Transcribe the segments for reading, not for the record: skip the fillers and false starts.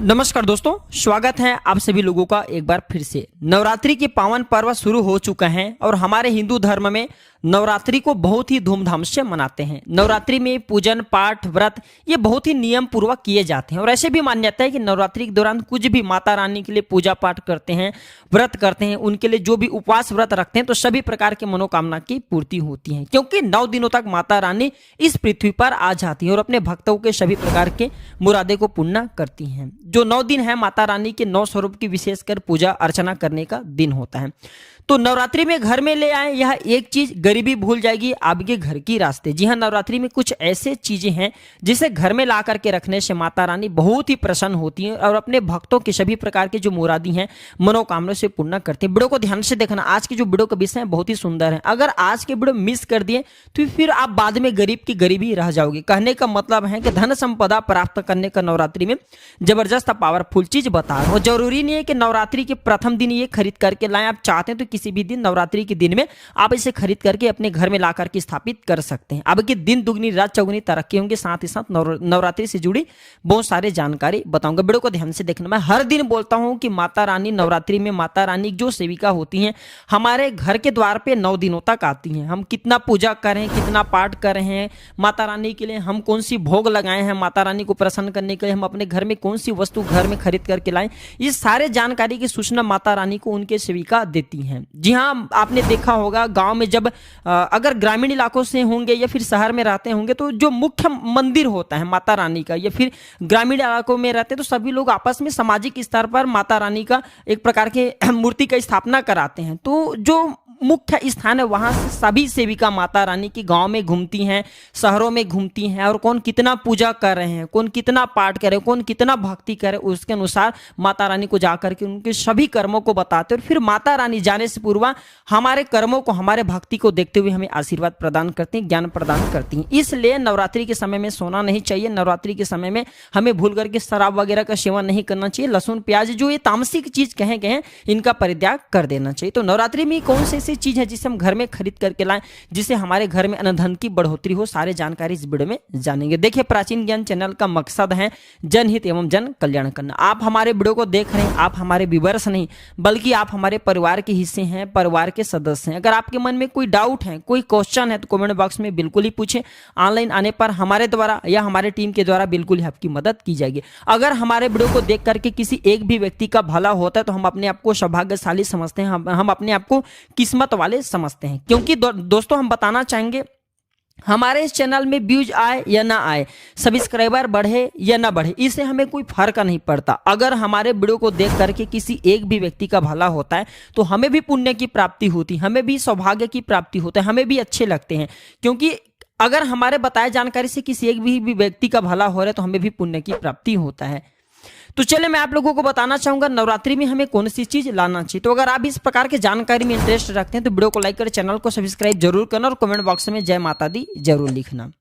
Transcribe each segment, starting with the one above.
नमस्कार दोस्तों, स्वागत है आप सभी लोगों का एक बार फिर से। नवरात्रि के पावन पर्व शुरू हो चुका है और हमारे हिंदू धर्म में नवरात्रि को बहुत ही धूमधाम से मनाते हैं। नवरात्रि में पूजन पाठ व्रत ये बहुत ही नियम पूर्वक किए जाते हैं और ऐसे भी मान्यता है कि नवरात्रि के दौरान कुछ भी माता रानी के लिए पूजा पाठ करते हैं, व्रत करते हैं, उनके लिए जो भी उपवास व्रत रखते हैं तो सभी प्रकार के मनोकामना की पूर्ति होती है, क्योंकि 9 दिनों तक माता रानी इस पृथ्वी पर आ जाती है और अपने भक्तों के सभी प्रकार के मुरादे को पूर्ण करती हैं। जो 9 दिन है माता रानी के 9 स्वरूप की विशेषकर पूजा अर्चना करने का दिन होता है। तो नवरात्रि में घर में ले आए यह एक चीज, गरीबी भूल जाएगी आपके घर की रास्ते। जी हाँ, नवरात्रि में कुछ ऐसे चीजें हैं जिसे घर में ला करके रखने से माता रानी बहुत ही प्रसन्न होती है और अपने भक्तों के सभी प्रकार के जो मुरादी हैं मनोकामना से पूर्ण करती है। वीडियो को ध्यान से देखना, आज की जो वीडियो का विषय है बहुत ही सुंदर है। अगर आज के वीडियो मिस कर दिए तो फिर आप बाद में गरीब की गरीबी रह जाओगे। कहने का मतलब है कि धन संपदा प्राप्त करने का नवरात्रि में जबरदस्त पावरफुल चीज बता रहा हूं। जरूरी नहीं है कि नवरात्रि के प्रथम दिन ये खरीद करके लाएं। आप चाहते हैं तो किसी भी दिन नवरात्रि के दिन में आप इसे खरीद करके अपने घर में ला करके स्थापित कर सकते हैं। अब के दिन दुगनी रात चौगुनी तरक्की होंगे। साथ ही साथ नवरात्रि से जुड़ी बहुत सारी जानकारी बताऊंगा। वीडियो को ध्यान से देखना। मैं हर दिन बोलता हूं कि माता रानी नवरात्रि में माता रानी जो सेविका होती हैं हमारे घर के द्वार पे 9 दिनों तक आती हैं। हम कितना पूजा करें, कितना पाठ कर रहे हैं माता रानी के लिए, हम कौन सी भोग लगाए हैं माता रानी को प्रसन्न करने के लिए, हम अपने घर में कौन सी वस्तु घर में खरीद करके लाएं, ये सारे जानकारी की सूचना माता रानी को उनके सेविका देती हैं। जी हाँ, आपने देखा होगा गांव में जब अगर ग्रामीण इलाकों से होंगे या फिर शहर में रहते होंगे तो जो मुख्य मंदिर होता है माता रानी का, या फिर ग्रामीण इलाकों में रहते तो सभी लोग आपस में सामाजिक स्तर पर माता रानी का एक प्रकार के मूर्ति का स्थापना कराते हैं। तो जो मुख्य स्थान है वहां से सभी सेविका माता रानी की गांव में घूमती हैं, शहरों में घूमती हैं और कौन कितना पूजा कर रहे हैं, कौन कितना पाठ कर रहे हैं, कौन कितना भक्ति कर रहे हैं, उसके अनुसार माता रानी को जाकर के उनके सभी कर्मों को बताते हैं और फिर माता रानी जाने से पूर्व हमारे कर्मों को, हमारे भक्ति को देखते हुए हमें आशीर्वाद प्रदान करती हैं, ज्ञान प्रदान करती हैं। इसलिए नवरात्रि के समय में सोना नहीं चाहिए। नवरात्रि के समय में हमें भूल करके शराब वगैरह का सेवन नहीं करना चाहिए। लहसुन प्याज जो ये तामसिक चीज कहे गए हैं इनका परित्याग कर देना चाहिए। तो नवरात्रि में कौन सी ऐसी चीज है जिसे हम घर में खरीद करके लाएं जिससे हमारे घर में अन्न धन की बढ़ोतरी हो, सारे जानकारी इस वीडियो में जानेंगे। देखिए, प्राचीन ज्ञान चैनल का मकसद है जनहित एवं जन कल्याण करना। आप हमारे वीडियो को देख रहे हैं, आप हमारे व्यूअर्स नहीं बल्कि आप हमारे परिवार के हिस्से हैं, परिवार के सदस्य हैं। अगर आपके मन में कोई डाउट है, कोई क्वेश्चन है तो कमेंट बॉक्स में बिल्कुल ही पूछें। ऑनलाइन आने पर हमारे द्वारा या हमारे टीम के द्वारा बिल्कुल ही आपकी मदद की जाएगी। अगर हमारे वीडियो को देख करके किसी एक भी व्यक्ति का भला होता है तो हम अपने आप को सौभाग्यशाली समझते हैं, हम अपने आप को किस्मत वाले समझते हैं। क्योंकि दोस्तों हम बताना चाहेंगे हमारे इस चैनल में व्यूज आए या ना आए, सब्सक्राइबर बढ़े या ना बढ़े, इससे हमें कोई फर्क नहीं पड़ता। अगर हमारे वीडियो को देख करके किसी एक भी व्यक्ति का भला होता है तो हमें भी पुण्य की प्राप्ति होती है, हमें भी सौभाग्य की प्राप्ति होता है, हमें भी अच्छे लगते हैं। क्योंकि अगर हमारे बताए जानकारी से किसी एक भी व्यक्ति का भला हो रहा है तो हमें भी पुण्य की प्राप्ति होता है। तो चलिए मैं आप लोगों को बताना चाहूंगा नवरात्रि में हमें कौन सी चीज लाना चाहिए। तो अगर आप इस प्रकार के जानकारी में इंटरेस्ट रखते हैं तो वीडियो को लाइक कर, चैनल को सब्सक्राइब जरूर करना और कमेंट बॉक्स में जय माता दी जरूर लिखना।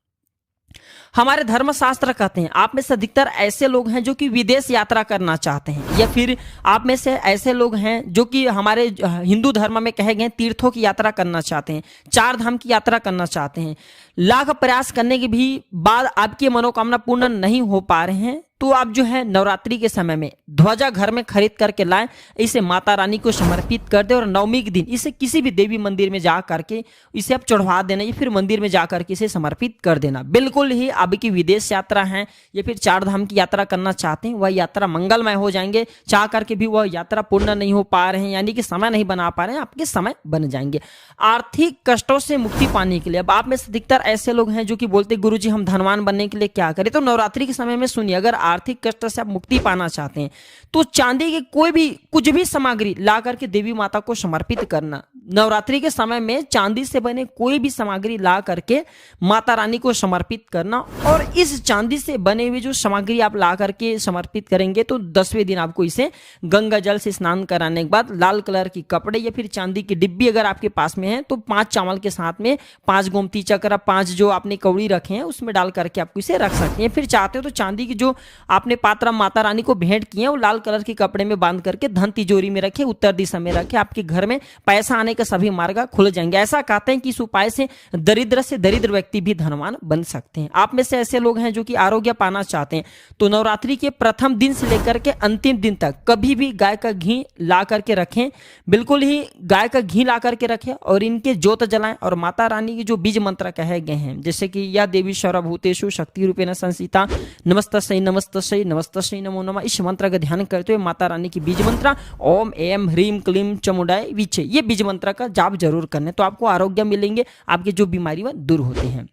हमारे धर्मशास्त्र कहते हैं आप में से अधिकतर ऐसे लोग हैं जो कि विदेश यात्रा करना चाहते हैं, या फिर आप में से ऐसे लोग हैं जो कि हमारे हिंदू धर्म में कहे गए तीर्थों की यात्रा करना चाहते हैं, 4 धाम की यात्रा करना चाहते हैं। लाख प्रयास करने के भी बाद आपकी मनोकामना पूर्ण नहीं हो पा रहे हैं तो आप जो है नवरात्रि के समय में ध्वजा घर में खरीद करके लाएं, इसे माता रानी को समर्पित कर दे और नवमी के दिन इसे किसी भी देवी मंदिर में जा करके इसे आप चढ़वा देना या फिर मंदिर में जा करके इसे समर्पित कर देना। बिल्कुल ही आपकी विदेश यात्रा है या फिर 4 धाम की यात्रा करना चाहते हैं, वह यात्रा मंगलमय हो जाएंगे। चाह करके भी वह यात्रा पूर्ण नहीं हो पा रहे हैं, यानी कि समय नहीं बना पा रहे हैं, आपके समय बन जाएंगे। आर्थिक कष्टों से मुक्ति पाने के लिए अब आप में से अधिकतर ऐसे लोग हैं जो कि बोलते गुरुजी हम धनवान बनने के लिए क्या करें। तो नवरात्रि के समय में सुनिए, अगर आर्थिक कष्ट से आप मुक्ति पाना चाहते हैं तो चांदी की कोई भी कुछ भी सामग्री ला करके देवी माता को समर्पित करना। नवरात्रि के समय में चांदी से बने कोई भी सामग्री ला करके माता रानी को समर्पित करना और इस चांदी से बने हुए जो सामग्री आप ला करके समर्पित करेंगे तो 10वें दिन आपको इसे गंगा जल से स्नान कराने के बाद लाल कलर की कपड़े या फिर चांदी की डिब्बी अगर आपके पास में है तो 5 चावल के साथ में 5 गोमती चक्र, 5 जो आपने कौड़ी रखे हैं उसमें डाल करके आपको इसे रख सकते हैं। फिर चाहते हो तो चांदी की जो आपने पात्र माता रानी को भेंट किए वो लाल कलर के कपड़े में बांध करके धन तिजोरी में रखे, उत्तर दिशा में रखे, आपके घर में पैसा आने के सभी मार्ग खुल जाएंगे। ऐसा कहते हैं कि इस उपाय से दरिद्र व्यक्ति भी धनवान बन सकते हैं। आप में से ऐसे लोग हैं जो कि आरोग्य पाना चाहते हैं तो नवरात्रि के प्रथम दिन से लेकर के अंतिम दिन तक कभी भी गाय का घी ला करके रखें, बिल्कुल ही गाय का घी ला करके रखें और इनके जोत जलाएं और माता रानी के जो बीज मंत्र कहे गए हैं, जैसे कि या देवी सर्वभूतेषु शक्ति रूपेण संस्थिता नमस्तस्यै नमस्तस्यै नमस्तस्यै नमो नमः, इस मंत्र का ध्यान करते हुए माता रानी की बीज मंत्र ओम एम ह्रीम क्लीम चमुंडाय विचे, ये बीज मंत्र का जाप जरूर करने, तो आपको आरोग्य मिलेंगे, आपके जो बीमारी वह दूर होते हैं।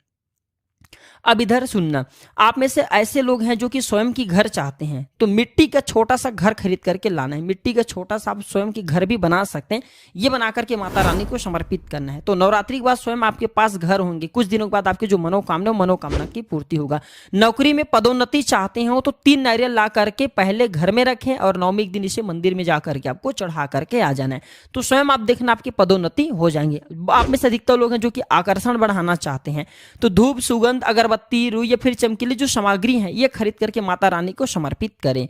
अब इधर सुनना, आप में से ऐसे लोग हैं जो कि स्वयं की घर चाहते हैं तो मिट्टी का छोटा सा घर खरीद करके लाना है। मिट्टी का छोटा सा आप स्वयं की घर भी बना सकते हैं, ये बना करके माता रानी को समर्पित करना है। तो नवरात्रि के बाद स्वयं आपके पास घर होंगे, कुछ दिनों के बाद आपकी जो मनोकामना की पूर्ति होगा। नौकरी में पदोन्नति चाहते हो तो 3 नारियल ला करके पहले घर में रखें और 9वें दिन इसे मंदिर में जा करके आपको चढ़ा करके आ जाना है, तो स्वयं आप देखना आपकी पदोन्नति हो जाएंगे। आप में से अधिकतर लोग हैं जो कि आकर्षण बढ़ाना चाहते हैं तो धूप सुगंध अगरबत्ती रुई या फिर चमकीली जो सामग्री है ये खरीद करके माता रानी को समर्पित करें।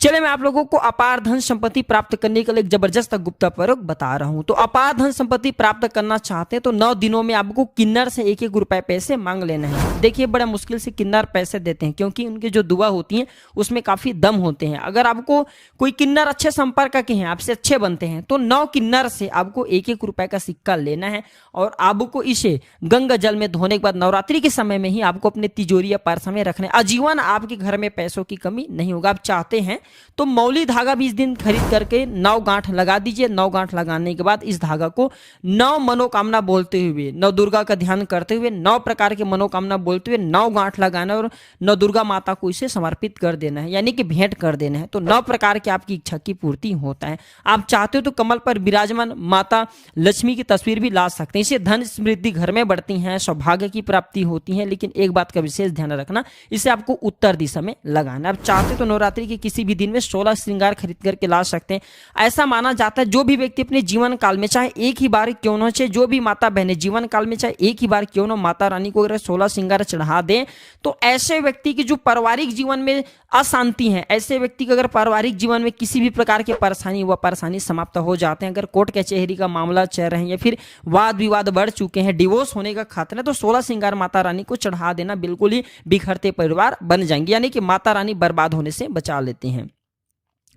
चले मैं आप लोगों को अपार धन संपत्ति प्राप्त करने के लिए एक जबरदस्त गुप्त प्रयोग बता रहा हूं। तो अपार धन संपत्ति प्राप्त करना चाहते हैं तो 9 दिनों में आपको किन्नर से 1-1 रुपए पैसे मांग लेना है। देखिए बड़ा मुश्किल से किन्नर पैसे देते हैं क्योंकि उनकी जो दुआ होती है उसमें काफी दम होते हैं। अगर आपको कोई किन्नर अच्छे संपर्क के हैं, आपसे अच्छे बनते हैं, तो 9 किन्नर से आपको 1-1 रुपए का सिक्का लेना है और आपको इसे गंगा जल में धोने के बाद नवरात्रि के समय में ही आपको अपने तिजोरी या पर्स में रखना है। आजीवन आपके घर में पैसों की कमी नहीं होगा। आप चाहते हैं तो मौली धागा भी इस दिन खरीद करके 9 गांठ लगा दीजिए। 9 गांठ लगाने के बाद इस धागा को 9 मनोकामना बोलते हुए, 9 दुर्गा का ध्यान करते हुए, 9 प्रकार के मनोकामना बोलते हुए 9 गांठ लगाना और 9 दुर्गा माता को इसे समर्पित कर देना है, यानी कि भेंट कर देना है। तो 9 प्रकार के आपकी इच्छा की पूर्ति होता है। आप चाहते हो तो कमल पर विराजमान माता लक्ष्मी की तस्वीर भी ला सकते हैं। इससे धन समृद्धि घर में बढ़ती है, सौभाग्य की प्राप्ति होती है। लेकिन एक बात का विशेष ध्यान रखना, इसे आपको उत्तर दिशा में लगाना। आप चाहते तो नवरात्रि के किसी भी दिन में 16 श्रृंगार खरीद करके ला सकते हैं। ऐसा माना जाता है जो भी व्यक्ति अपने जीवन काल में चाहे एक ही बार क्यों न, चाहे जो भी माता बहने जीवन काल में चाहे एक ही बार क्यों न माता रानी को अगर 16 श्रृंगार चढ़ा दें तो ऐसे व्यक्ति की जो पारिवारिक जीवन में अशांति है, ऐसे व्यक्ति का अगर पारिवारिक जीवन में किसी भी प्रकार की परेशानी व परेशानी समाप्त हो जाते हैं, अगर कोर्ट कचहरी का मामला चल रहे हैं या फिर वाद विवाद बढ़ चुके हैं, डिवोर्स होने का खतरा है, तो 16 श्रृंगार माता रानी को चढ़ा देना, बिल्कुल ही बिखरते परिवार बन जाएंगे, यानी कि माता रानी बर्बाद होने से बचा लेते हैं।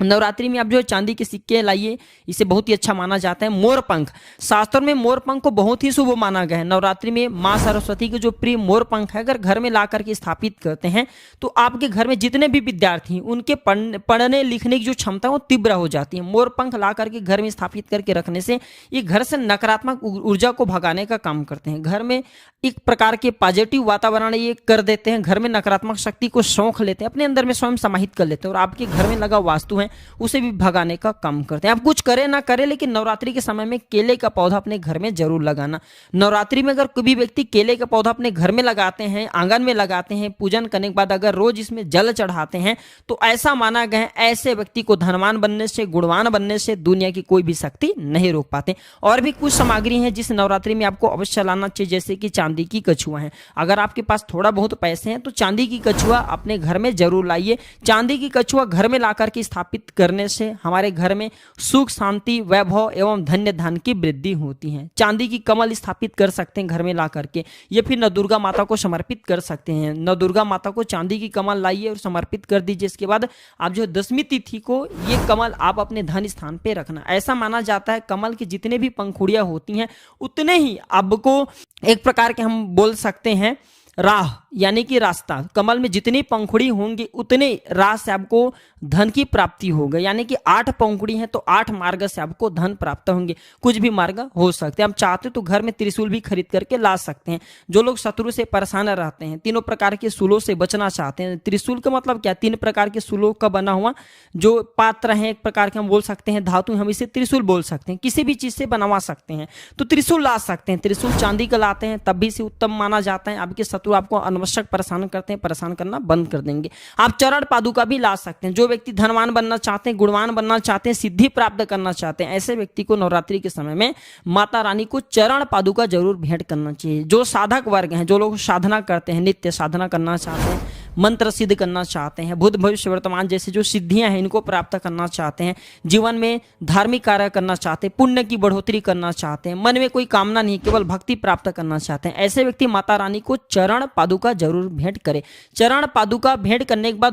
नवरात्रि में आप जो चांदी के सिक्के लाइए, इसे बहुत ही अच्छा माना जाता है। मोर पंख, शास्त्रों में मोर पंख को बहुत ही शुभ माना गया है। नवरात्रि में मां सरस्वती के जो प्रिय मोर पंख है अगर घर में ला करके स्थापित करते हैं तो आपके घर में जितने भी विद्यार्थी हैं उनके पढ़ने लिखने की जो क्षमता है वो तीव्र हो जाती है। मोर पंख ला करके घर में स्थापित करके रखने से ये घर से नकारात्मक ऊर्जा को भगाने का काम करते हैं। घर में एक प्रकार के पॉजिटिव वातावरण ये कर देते हैं, घर में नकारात्मक शक्ति को सौंख लेते हैं, अपने अंदर में स्वयं समाहित कर लेते हैं और आपके घर में लगा वास्तु है उसे भी भगाने का काम करते हैं। आप कुछ करें ना करें लेकिन नवरात्रि के समय में केले का पौधा अपने घर में जरूर लगाना। नवरात्रि में अगर कोई भी व्यक्ति केले का पौधा अपने घर में लगाते हैं, आंगन में लगाते हैं, पूजन करने के बाद अगर रोज इसमें जल चढ़ाते हैं तो ऐसा माना गया है ऐसे व्यक्ति को धनवान बनने से, गुणवान बनने से दुनिया की कोई भी शक्ति नहीं रोक पाते। और भी कुछ सामग्री है जिस नवरात्रि में आपको अवश्य लाना चाहिए, जैसे कि चांदी की कछुआ है। अगर आपके पास थोड़ा बहुत पैसे हैं तो चांदी की कछुआ अपने घर में जरूर लाइए। चांदी की कछुआ घर में ला करके स्थापित करने से हमारे घर में सुख शांति वैभव एवं धन्य धन की वृद्धि होती है। चांदी की कमल स्थापित कर सकते हैं घर में ला करके, ये फिर नव दुर्गा माता को समर्पित कर सकते हैं। नव दुर्गा माता को चांदी की कमल लाइए और समर्पित कर दीजिए। इसके बाद आप जो 10वीं तिथि को ये कमल आप अपने धन स्थान पे रखना। ऐसा माना जाता है कमल की जितने भी पंखुड़ियां होती हैं उतने ही आपको एक प्रकार के हम बोल सकते हैं राह, यानी कि रास्ता, कमल में जितनी पंखुड़ी होंगी उतने राह से आपको धन की प्राप्ति होगी। यानी कि 8 पंखुड़ी हैं तो 8 मार्ग से आपको धन प्राप्त होंगे। कुछ भी मार्ग हो सकते हैं। आप चाहते तो घर में त्रिशूल भी खरीद करके ला सकते हैं। जो लोग शत्रु से परेशान रहते हैं, तीनों प्रकार के शूलों से बचना चाहते हैं। त्रिशूल का मतलब क्या, 3 प्रकार के शूलों का बना हुआ जो पात्र है, एक प्रकार के हम बोल सकते हैं धातु, हम इसे त्रिशूल बोल सकते हैं। किसी भी चीज से बनवा सकते हैं तो त्रिशूल ला सकते हैं। त्रिशूल चांदी का लाते हैं तब भी से उत्तम माना जाता है। आपके शत्रु आपको अनावश्यक परेशान करते हैं, परेशान करना बंद कर देंगे। आप चरण पादुका भी ला सकते हैं। जो व्यक्ति धनवान बनना चाहते हैं, गुणवान बनना चाहते हैं, सिद्धि प्राप्त करना चाहते हैं, ऐसे व्यक्ति को नवरात्रि के समय में माता रानी को चरण पादुका जरूर भेंट करना चाहिए। जो साधक वर्ग हैं, जो लोग साधना करते हैं, नित्य साधना करना चाहते हैं, मंत्र सिद्ध करना चाहते हैं, भूत भविष्य वर्तमान जैसे जो सिद्धियां हैं इनको प्राप्त करना चाहते हैं, जीवन में धार्मिक कार्य करना चाहते हैं, पुण्य की बढ़ोतरी करना चाहते हैं, मन में कोई कामना नहीं केवल भक्ति प्राप्त करना चाहते हैं, ऐसे व्यक्ति माता रानी को चरण पादुका जरूर भेंट करें। चरण पादुका भेंट करने के बाद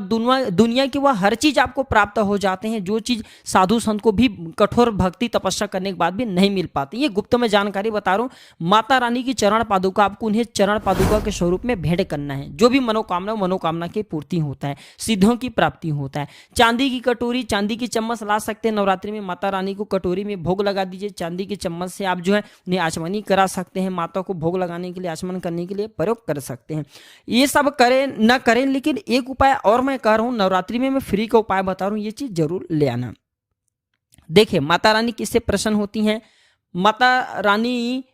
दुनिया की वह हर चीज आपको प्राप्त हो जाते हैं जो चीज साधु संत को भी कठोर भक्ति तपस्या करने के बाद भी नहीं मिल पाती। ये गुप्त में जानकारी बता रहा हूं। माता रानी की चरण पादुका आपको उन्हें चरण पादुका के स्वरूप में भेंट करना है। जो भी मनोकामना की पूर्ति होता है, सिद्धियों की प्राप्ति होता है। चांदी की कटोरी, चांदी की चम्मच ला सकते हैं नवरात्रि में, माता रानी को कटोरी में भोग लगा दीजिए। चांदी की चम्मच से आप जो है उन्हें आचमनी करा सकते हैं, माता को भोग लगाने के लिए आचमन करने के लिए प्रयोग कर सकते हैं। ये सब करें न करें, लेकिन एक उपाय और मैं कर रहा हूं नवरात्रि में, मैं फ्री का उपाय बता रहा हूं, ये चीज जरूर ले आना। देखिए माता रानी किससे प्रसन्न होती हैं? माता रानी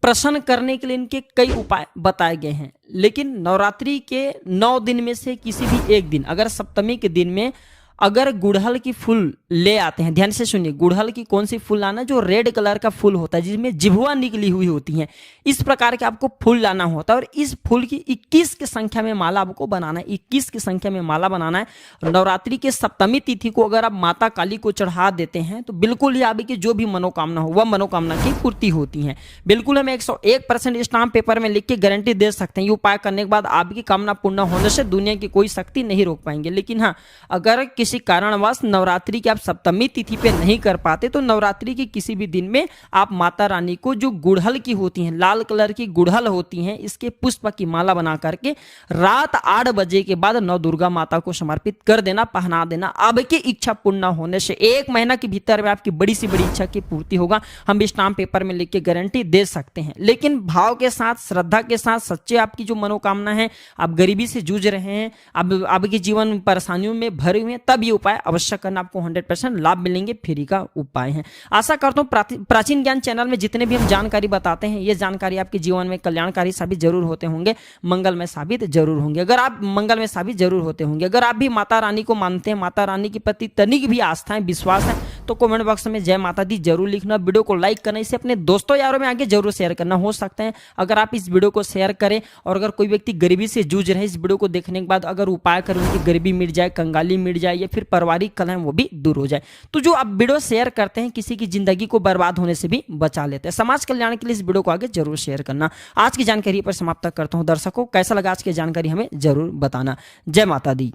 प्रसन्न करने के लिए इनके कई उपाय बताए गए हैं, लेकिन नवरात्रि के 9 दिन में से किसी भी एक दिन, अगर सप्तमी के दिन में अगर गुड़हल की फूल ले आते हैं, ध्यान से सुनिए, गुड़हल की कौन सी फूल लाना, जो रेड कलर का फूल होता है जिसमें जिभुआ निकली हुई होती है, इस प्रकार के आपको फूल लाना होता है और इस फूल की 21 की संख्या में माला आपको बनाना है। 21 की संख्या में माला बनाना है। नवरात्रि के सप्तमी तिथि को अगर आप माता काली को चढ़ा देते हैं तो बिल्कुल ही आपकी जो भी मनोकामना हो वह मनोकामना की पूर्ति होती है। बिल्कुल हम 101% स्टाम्प पेपर में लिख के गारंटी दे सकते हैं। ये उपाय करने के बाद आपकी कामना पूर्ण होने से दुनिया की कोई शक्ति नहीं रोक पाएंगे। लेकिन हाँ, अगर किसी कारणवश नवरात्रि की आप सप्तमी तिथि पे नहीं कर पाते तो नवरात्रि के किसी भी दिन में आप माता रानी को जो गुड़हल की होती हैं, लाल कलर की गुड़हल होती हैं, इसके पुष्प की माला बना करके रात 8 बजे के बाद नौ दुर्गा माता को समर्पित कर देना, पहना देना। आपकी इच्छा पूर्ण होने से 1 महीना के भीतर में आपकी बड़ी सी बड़ी इच्छा की पूर्ति होगा। हम स्टाम्प पेपर में लिख के गारंटी दे सकते हैं। लेकिन भाव के साथ, श्रद्धा के साथ, सच्चे आपकी जो मनोकामना है, आप गरीबी से जूझ रहे हैं, अब आपके जीवन परेशानियों में भरे हुए हैं, तब ये उपाय अवश्य करना, आपको 100% लाभ मिलेंगे। फ्री का उपाय है। आशा करता हूं प्राचीन ज्ञान चैनल में जितने भी हम जानकारी बताते हैं, ये जानकारी आपके जीवन में कल्याणकारी साबित जरूर होते होंगे, मंगलमय साबित जरूर होंगे। अगर आप मंगलमय साबित जरूर होते होंगे। अगर आप भी माता रानी को मानते हैं, माता रानी के प्रति तनिक भी आस्था है, विश्वास है, तो कमेंट बॉक्स में जय माता दी जरूर लिखना। वीडियो को लाइक करना, इसे अपने दोस्तों यारों में आगे जरूर शेयर करना। हो सकता है अगर आप इस वीडियो को शेयर करें और अगर कोई व्यक्ति गरीबी से जूझ रहे, इस वीडियो को देखने के बाद अगर उपाय करें, उनकी गरीबी मिट जाए, कंगाली मिट जाए या फिर पारिवारिक कलह वो भी दूर हो जाए, तो जो आप वीडियो शेयर करते हैं किसी की जिंदगी को बर्बाद होने से भी बचा लेते हैं। समाज कल्याण के लिए इस वीडियो को आगे जरूर शेयर करना। आज की जानकारी पर समाप्त करता हूं। दर्शकों कैसा लगा आज की जानकारी हमें जरूर बताना। जय माता दी।